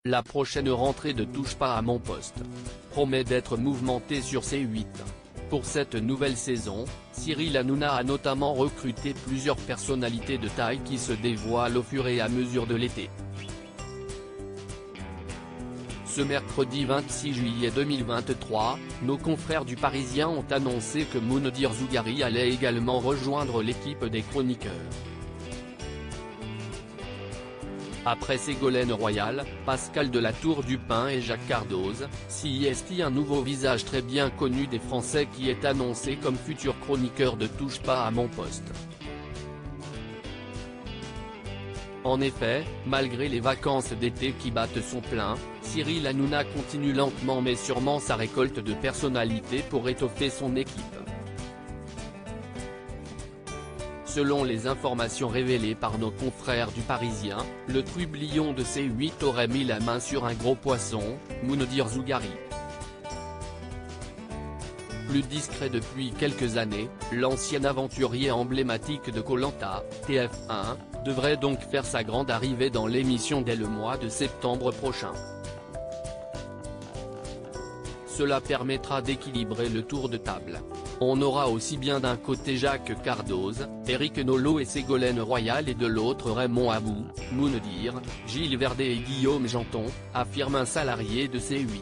La prochaine rentrée de Touche pas à mon poste promet d'être mouvementée sur C8. Pour cette nouvelle saison, Cyril Hanouna a notamment recruté plusieurs personnalités de taille qui se dévoilent au fur et à mesure de l'été. Ce mercredi 26 juillet 2023, nos confrères du Parisien ont annoncé que Moundir Zougari allait également rejoindre l'équipe des chroniqueurs. Après Ségolène Royal, Pascal Delatour-du-Pin et Jacques Cardoz, CIST, un nouveau visage très bien connu des Français qui est annoncé comme futur chroniqueur de Touche pas à mon poste. En effet, malgré les vacances d'été qui battent son plein, Cyril Hanouna continue lentement mais sûrement sa récolte de personnalités pour étoffer son équipe. Selon les informations révélées par nos confrères du Parisien, le trublion de C8 aurait mis la main sur un gros poisson, Moundir Zougari. Plus discret depuis quelques années, l'ancien aventurier emblématique de Koh Lanta, TF1, devrait donc faire sa grande arrivée dans l'émission dès le mois de septembre prochain. Cela permettra d'équilibrer le tour de table. On aura aussi bien d'un côté Jacques Cardoz, Éric Nolot et Ségolène Royal et de l'autre Raymond Abou, Moundir, Gilles Verdet et Guillaume Janton, affirme un salarié de C8.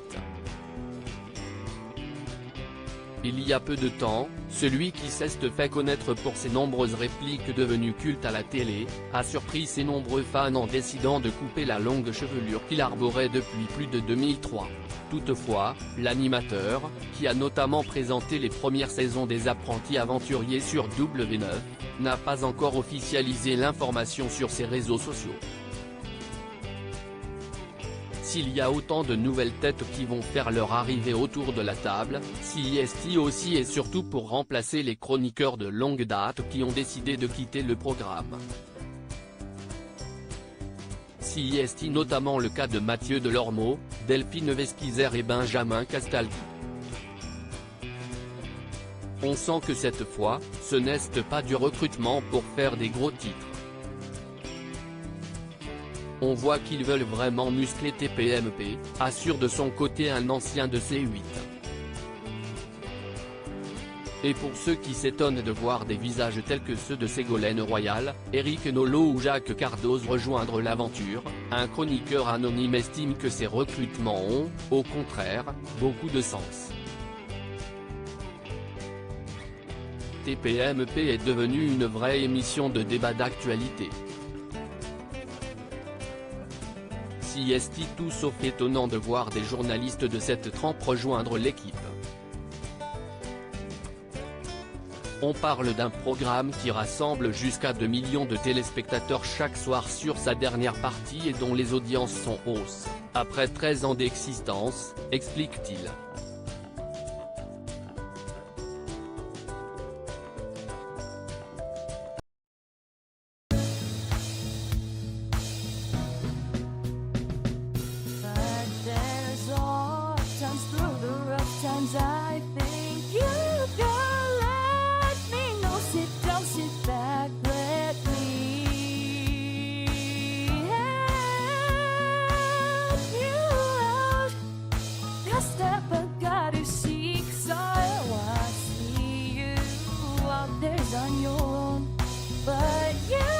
Il y a peu de temps, celui qui s'est fait connaître pour ses nombreuses répliques devenues cultes à la télé, a surpris ses nombreux fans en décidant de couper la longue chevelure qu'il arborait depuis plus de 2003. Toutefois, l'animateur, qui a notamment présenté les premières saisons des Apprentis Aventuriers sur W9, n'a pas encore officialisé l'information sur ses réseaux sociaux. S'il y a autant de nouvelles têtes qui vont faire leur arrivée autour de la table, CIST aussi et surtout pour remplacer les chroniqueurs de longue date qui ont décidé de quitter le programme. CIST notamment le cas de Mathieu Delormeau, Delphine Vespizer et Benjamin Castaldi. On sent que cette fois, ce n'est pas du recrutement pour faire des gros titres. On voit qu'ils veulent vraiment muscler TPMP, assure de son côté un ancien de C8. Et pour ceux qui s'étonnent de voir des visages tels que ceux de Ségolène Royal, Éric Nolot ou Jacques Cardoz rejoindre l'aventure, un chroniqueur anonyme estime que ces recrutements ont, au contraire, beaucoup de sens. TPMP est devenue une vraie émission de débat d'actualité. CIST tout sauf étonnant de voir des journalistes de cette trempe rejoindre l'équipe. On parle d'un programme qui rassemble jusqu'à 2 millions de téléspectateurs chaque soir sur sa dernière partie et dont les audiences sont hausses, après 13 ans d'existence, explique-t-il. On your own, but you